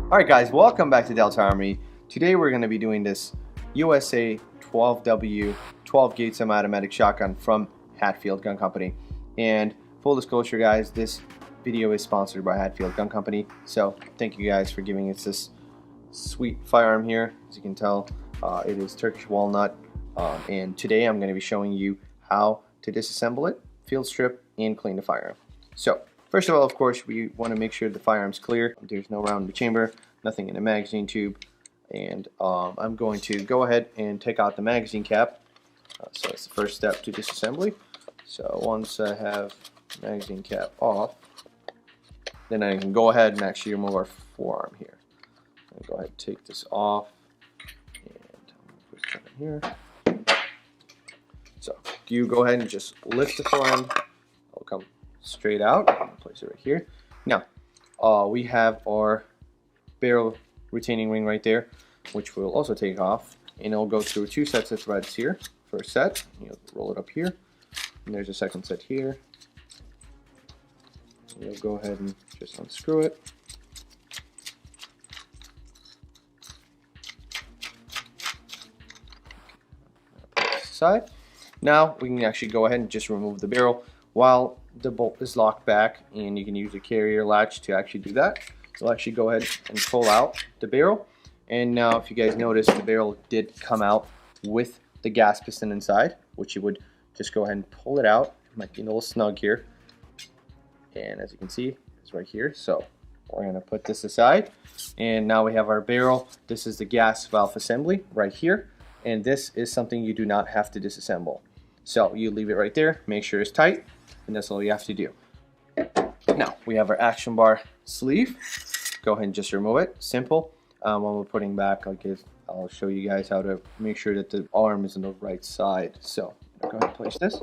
Alright guys, welcome back to Delta Armory. Today we're going to be doing this USA12W 12 gauge semi-automatic shotgun from Hatfield Gun Company. And full disclosure guys, this video is sponsored by Hatfield Gun Company. So thank you guys for giving us this sweet firearm here. As you can tell, it is Turkish walnut. And today I'm going to be showing you how to disassemble it, field strip, and clean the firearm. So first of all, of course, we want to make sure the firearm's clear. There's no round in the chamber, nothing in the magazine tube. And I'm going to go ahead and take out the magazine cap. So that's the first step to disassembly. So once I have the magazine cap off, then I can go ahead and actually remove our forearm here. I'll go ahead and take this off. And I'm going to put it in here. So you go ahead and just lift the forearm. It'll come straight out. I'll place it right here. Now, we have our barrel retaining ring right there, which we'll also take off, and it'll go through two sets of threads here. First set, you'll roll it up here, and there's a second set here. You'll go ahead and just unscrew it. Side. Now we can actually go ahead and just remove the barrel while the bolt is locked back, and you can use a carrier latch to actually do that. So I'll actually go ahead and pull out the barrel, and now if you guys notice, the barrel did come out with the gas piston inside, which you would just go ahead and pull it out. It might be a little snug here, and as you can see, it's right here. So we're going to put this aside, and now we have our barrel. This is the gas valve assembly right here, and this is something you do not have to disassemble. So you leave it right there, make sure it's tight, and that's all you have to do. Now we have our action bar sleeve. Go ahead and just remove it. Simple. When we're putting back, I'll show you guys how to make sure that the arm is on the right side. So go ahead and place this.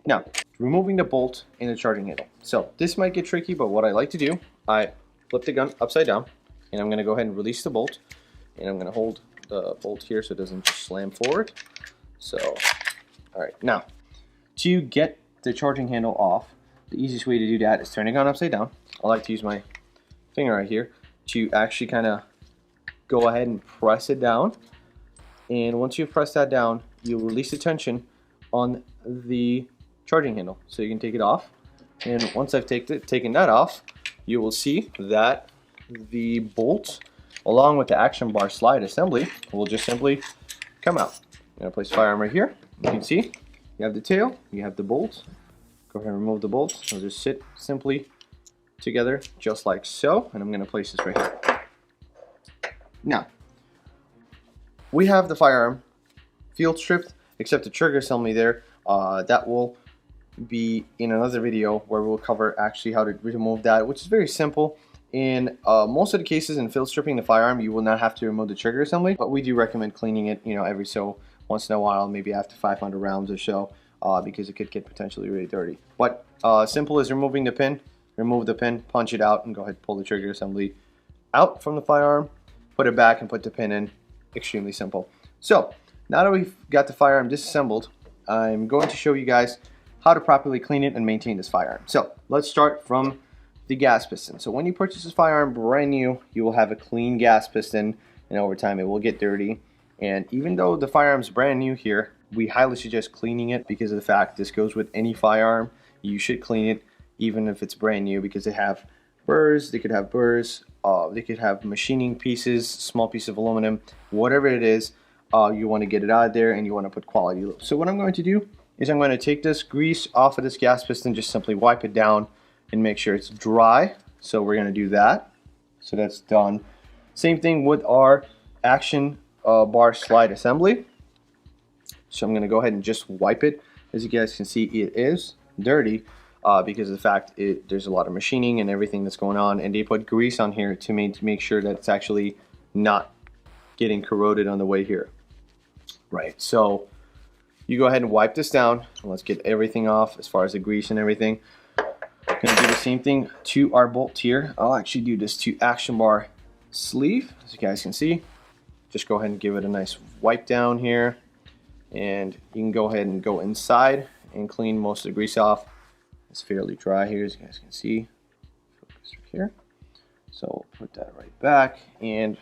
Now, removing the bolt and the charging handle. So this might get tricky, but what I like to do, I flip the gun upside down, and I'm going to go ahead and release the bolt, and I'm going to hold the bolt here so it doesn't just slam forward. So, all right. Now, to get the charging handle off, the easiest way to do that is turn the gun upside down. I like to use my finger right here to actually kind of go ahead and press it down. And once you press that down, you'll release the tension on the charging handle. So you can take it off. And once I've taken that off, you will see that the bolt, along with the action bar slide assembly, will just simply come out. I'm going to place the firearm right here. You can see you have the tail, you have the bolt. Go ahead and remove the bolt. It'll just sit simply together just like so, and I'm going to place this right here. Now, we have the firearm field stripped, except the trigger assembly there. That will be in another video where we'll cover actually how to remove that, which is very simple. In most of the cases in field stripping the firearm, you will not have to remove the trigger assembly, but we do recommend cleaning it, every so once in a while, maybe after 500 rounds or so, because it could get potentially really dirty. But simple as removing the pin. Remove the pin, punch it out, and go ahead and pull the trigger assembly out from the firearm, put it back, and put the pin in. Extremely simple. So now that we've got the firearm disassembled, I'm going to show you guys how to properly clean it and maintain this firearm. So let's start from the gas piston. So when you purchase this firearm brand new, you will have a clean gas piston, and over time it will get dirty. And even though the firearm's brand new here, we highly suggest cleaning it because of the fact this goes with any firearm. You should clean it even if it's brand new, because they have burrs, they could have machining pieces, small piece of aluminum, whatever it is, you want to get it out of there, and you want to put quality lube. So what I'm going to do is I'm going to take this grease off of this gas piston, just simply wipe it down and make sure it's dry. So we're going to do that. So that's done. Same thing with our action bar slide assembly. So I'm going to go ahead and just wipe it. As you guys can see, it is dirty. Because of the fact there's a lot of machining and everything that's going on, and they put grease on here to make sure that it's actually not getting corroded on the way here. Right, so you go ahead and wipe this down, and let's get everything off as far as the grease and everything. I'm going to do the same thing to our bolt here. I'll actually do this to action bar sleeve, as you guys can see. Just go ahead and give it a nice wipe down here, and you can go ahead and go inside and clean most of the grease off. It's fairly dry here, as you guys can see. Focus right here. So we'll put that right back. And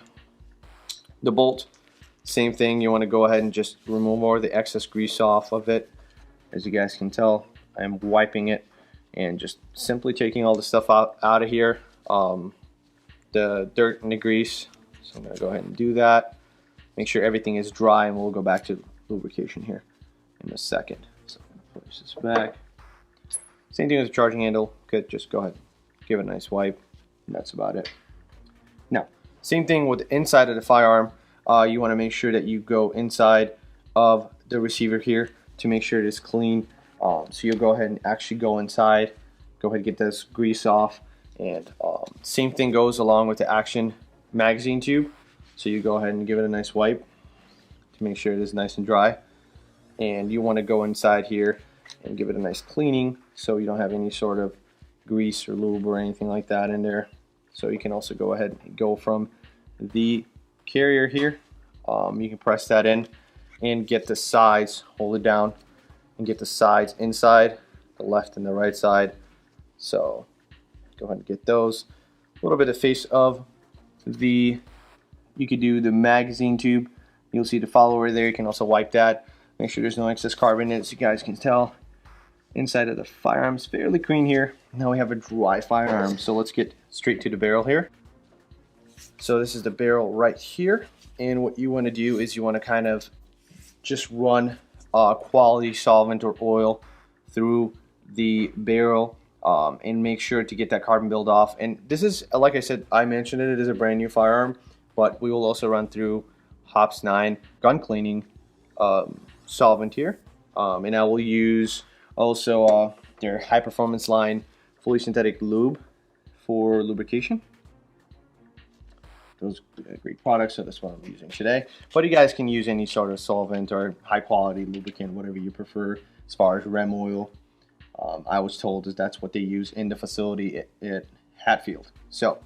the bolt, same thing. You want to go ahead and just remove more of the excess grease off of it. As you guys can tell, I'm wiping it and just simply taking all the stuff out of here, the dirt and the grease. So I'm going to go ahead and do that. Make sure everything is dry, and we'll go back to lubrication here in a second. So I'm going to push this back. Same thing with the charging handle. Good, just go ahead, give it a nice wipe, and that's about it. Now, same thing with the inside of the firearm. You want to make sure that you go inside of the receiver here to make sure it is clean. So you'll go ahead and actually go inside, go ahead and get this grease off, and same thing goes along with the action magazine tube. So you go ahead and give it a nice wipe to make sure it is nice and dry. And you want to go inside here and give it a nice cleaning so you don't have any sort of grease or lube or anything like that in there. So you can also go ahead and go from the carrier here. You can press that in and get the sides, hold it down, and get the sides inside, the left and the right side. So go ahead and get those. A little bit of face of the, you could do the magazine tube. You'll see the follower there. You can also wipe that. Make sure there's no excess carbon in it, so you guys can tell. Inside of the firearm is fairly clean here. Now we have a dry firearm, so let's get straight to the barrel here. So this is the barrel right here, and what you want to do is you want to kind of just run quality solvent or oil through the barrel and make sure to get that carbon build off. And this is, like I said, I mentioned it is a brand new firearm, but we will also run through Hops 9 gun cleaning solvent here, and I will use also their high performance line fully synthetic lube for lubrication. Those are great products, so that's what I'm using today. But you guys can use any sort of solvent or high quality lubricant, whatever you prefer. As far as rem oil, I was told that that's what they use in the facility at Hatfield. So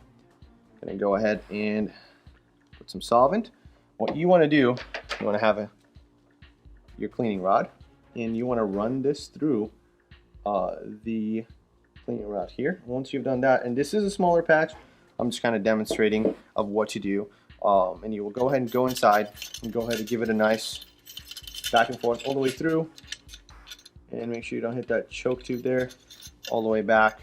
I'm gonna go ahead and put some solvent. What you want to do, you want to have your cleaning rod, and you want to run this through the cleaning rod here. Once you've done that, and this is a smaller patch, I'm just kind of demonstrating of what to do, and you will go ahead and go inside and go ahead and give it a nice back and forth all the way through, and make sure you don't hit that choke tube there, all the way back.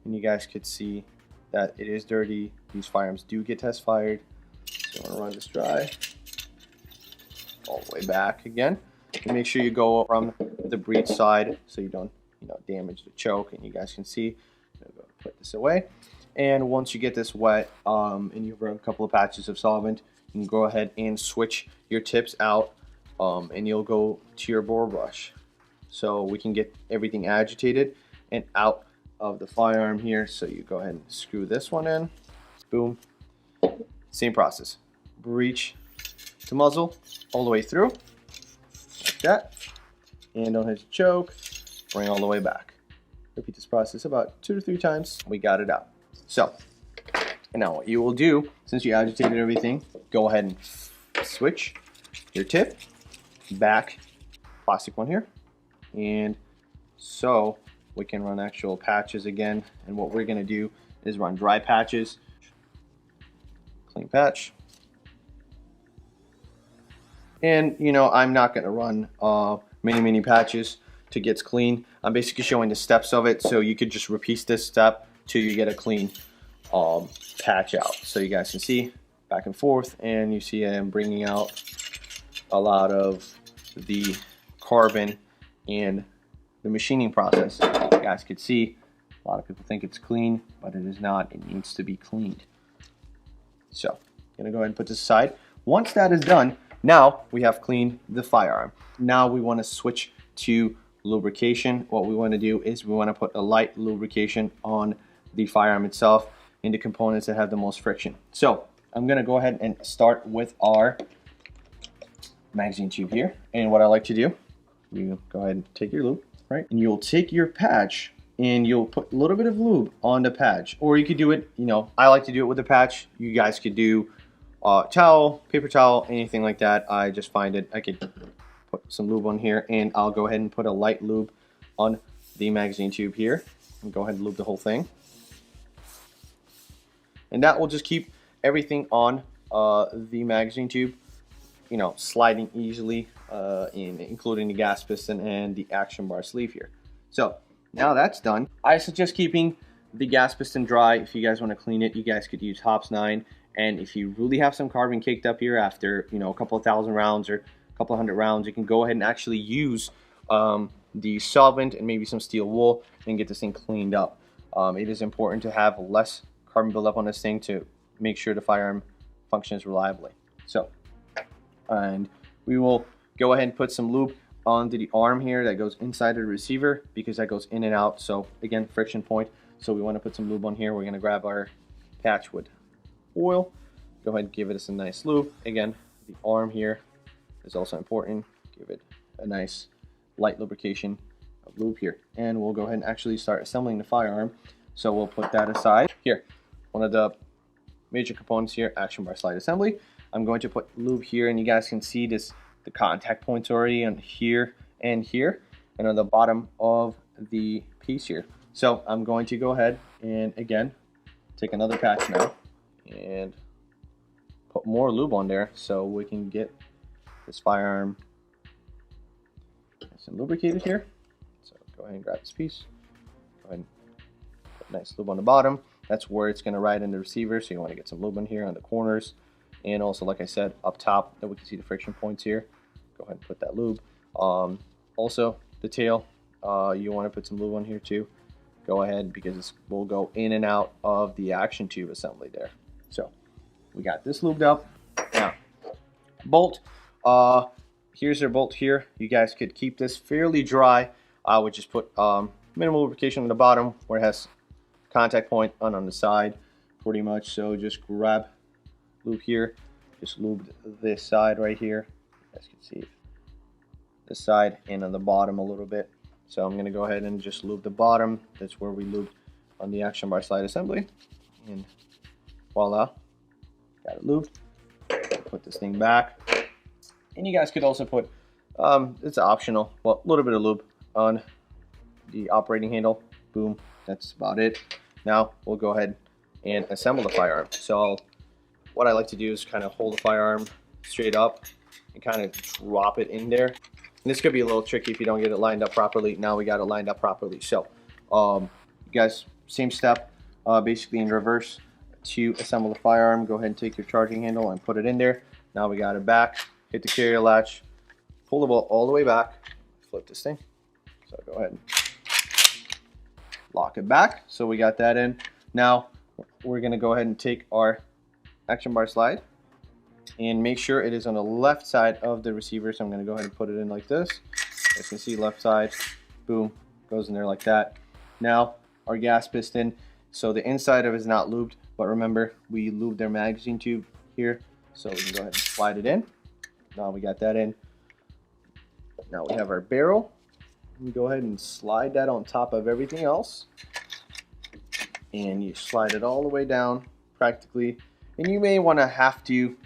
And you guys could see that it is dirty. These firearms do get test fired, so I'm gonna run this dry all the way back again. And make sure you go from the breech side so you don't damage the choke. And you guys can see, I'm gonna put this away. And once you get this wet and you've run a couple of patches of solvent, you can go ahead and switch your tips out, and you'll go to your bore brush. So we can get everything agitated and out of the firearm here. So you go ahead and screw this one in. Boom. Same process. Breech to muzzle all the way through, like that. And don't hit the choke. Bring all the way back. Repeat this process about 2 to 3 times. We got it out. So, and now what you will do, since you agitated everything, go ahead and switch your tip back, plastic one here, and so we can run actual patches again. And what we're going to do is run dry patches, clean patch, and I'm not going to run many patches to get clean. I'm basically showing the steps of it, so you could just repeat this step till you get a clean patch out. So you guys can see back and forth, and you see I am bringing out a lot of the carbon and the machining process. You guys can see a lot of people think it's clean, but it is not. It needs to be cleaned. So I'm gonna go ahead and put this aside. Once that is done, now we have cleaned the firearm. Now we want to switch to lubrication. What we want to do is we want to put a light lubrication on the firearm itself in the components that have the most friction. So I'm going to go ahead and start with our magazine tube here. And what I like to do, you go ahead and take your lube, right? And you'll take your patch and you'll put a little bit of lube on the patch. Or you could do it, I like to do it with a patch. You guys could do towel, paper towel, anything like that. I just find it, I could put some lube on here, and I'll go ahead and put a light lube on the magazine tube here and go ahead and lube the whole thing. and that will just keep everything on the magazine tube, you know, sliding easily, including the gas piston and the action bar sleeve here. So now that's done. I suggest keeping the gas piston dry. If you guys want to clean it, you guys could use Hops 9. And if you really have some carbon caked up here after, you know, a couple of thousand rounds or a couple of hundred rounds, you can go ahead and actually use the solvent and maybe some steel wool and get this thing cleaned up. It is important to have less carbon buildup on this thing to make sure the firearm functions reliably. So, and we will go ahead and put some lube onto the arm here that goes inside of the receiver, because that goes in and out. So again, friction point. So we want to put some lube on here. We're going to grab our patch with oil, go ahead and give it a nice lube. Again, the arm here is also important. Give it a nice light lubrication of lube here, and we'll go ahead and actually start assembling the firearm. So we'll put that aside. Here, one of the major components here, action bar slide assembly. I'm going to put lube here, and you guys can see this, the contact points already on here, and on the bottom of the piece here. So I'm going to go ahead and again take another patch now and put more lube on there so we can get this firearm nice and lubricated here. So go ahead and grab this piece, go ahead and put nice lube on the bottom. That's where it's going to ride in the receiver, so you want to get some lube in here on the corners, and also, like I said, up top that we can see the friction points here. Go ahead and put that lube. Also the tail, you want to put some lube on here too. Go ahead, because this will go in and out of the action tube assembly there. So we got this lubed up. Now, bolt. Here's your bolt here. You guys could keep this fairly dry. I would just put minimal lubrication on the bottom where it has contact point on the side, pretty much. So just grab lube here. Just lube this side right here. You guys can see this side, and on the bottom a little bit. So I'm going to go ahead and just lube the bottom. That's where we lubed on the action bar slide assembly. And voila, got it lubed. Put this thing back. And you guys could also put, it's optional, well, a little bit of lube on the operating handle. Boom, that's about it. Now we'll go ahead and assemble the firearm. So what I like to do is kind of hold the firearm straight up and kind of drop it in there. And this could be a little tricky if you don't get it lined up properly. Now we got it lined up properly. So you guys, same step, basically in reverse to assemble the firearm. Go ahead and take your charging handle and put it in there. Now we got it back. Hit the carrier latch, pull the bolt all the way back, flip this thing. So go ahead and lock it back. So we got that in. Now we're going to go ahead and take our action bar slide and make sure it is on the left side of the receiver. So I'm going to go ahead and put it in like this. As you can see, left side, boom, goes in there like that. Now our gas piston, so the inside of it is not lubed, but remember we lubed their magazine tube here, so we can go ahead and slide it in. Now we got that in. Now we have our barrel. We go ahead and slide that on top of everything else, and you slide it all the way down practically. And you may want to have to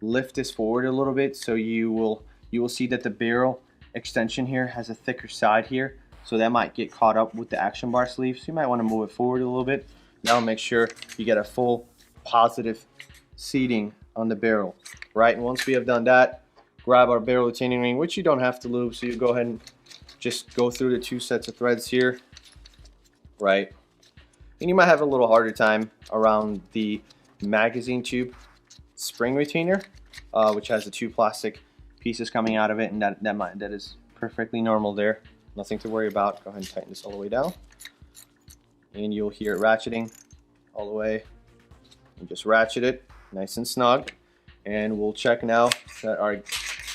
lift this forward a little bit, so you will see that the barrel extension here has a thicker side here, so that might get caught up with the action bar sleeve. So you might want to move it forward a little bit. Now make sure you get a full positive seating on the barrel, right? And once we have done that, grab our barrel retaining ring, which you don't have to lube, so you go ahead and just go through the two sets of threads here, right? And you might have a little harder time around the magazine tube spring retainer, which has the two plastic pieces coming out of it, and that is perfectly normal there. Nothing to worry about. Go ahead and tighten this all the way down, and you'll hear it ratcheting all the way. And just ratchet it nice and snug, and we'll check now that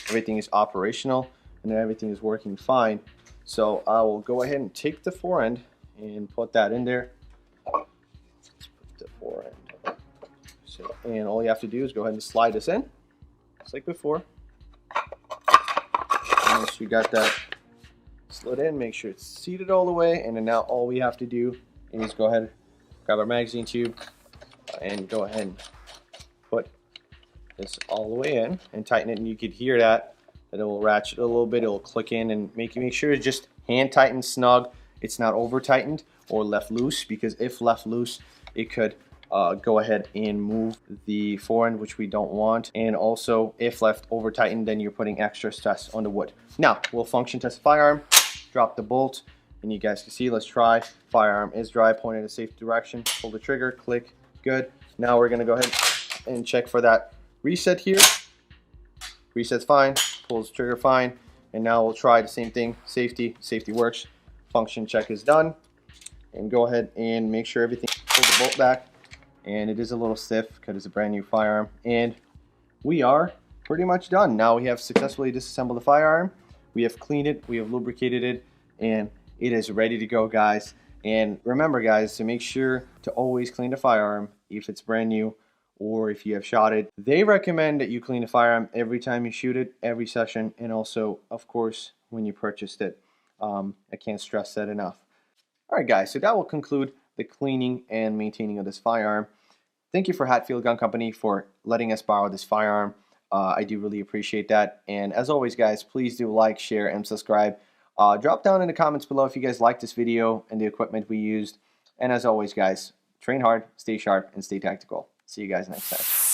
everything is operational and everything is working fine. So I will go ahead and take the fore end and put that in there. Let's put the fore end. So, and all you have to do is go ahead and slide this in, just like before. Once you got that slid in, make sure it's seated all the way, and then now all we have to do is go ahead, grab our magazine tube, and go ahead and put this all the way in and tighten it. And you could hear that it will ratchet a little bit, it will click in, and make sure it's just hand tightened snug. It's not over tightened. or left loose, because if left loose, it could go ahead and move the forend, which we don't want. And also, if left over tightened, then you're putting extra stress on the wood. Now, we'll function test the firearm, drop the bolt, and you guys can see, let's try. Firearm is dry, pointed in a safe direction, pull the trigger, click, good. Now we're gonna go ahead and check for that reset here. Reset's fine, pulls the trigger fine, and now we'll try the same thing. Safety works, function check is done, and go ahead and make sure everything, pull the bolt back, and it is a little stiff because it's a brand new firearm, and we are pretty much done. Now we have successfully disassembled the firearm, we have cleaned it, we have lubricated it, and it is ready to go, guys. And remember, guys, to make sure to always clean the firearm if it's brand new or if you have shot it. They recommend that you clean the firearm every time you shoot it, every session, and also, of course, when you purchased it. I can't stress that enough. Alright, guys, so that will conclude the cleaning and maintaining of this firearm. Thank you for Hatfield Gun Company for letting us borrow this firearm. I do really appreciate that. And as always, guys, please do like, share, and subscribe. Drop down in the comments below if you guys like this video and the equipment we used. And as always, guys, train hard, stay sharp, and stay tactical. See you guys next time.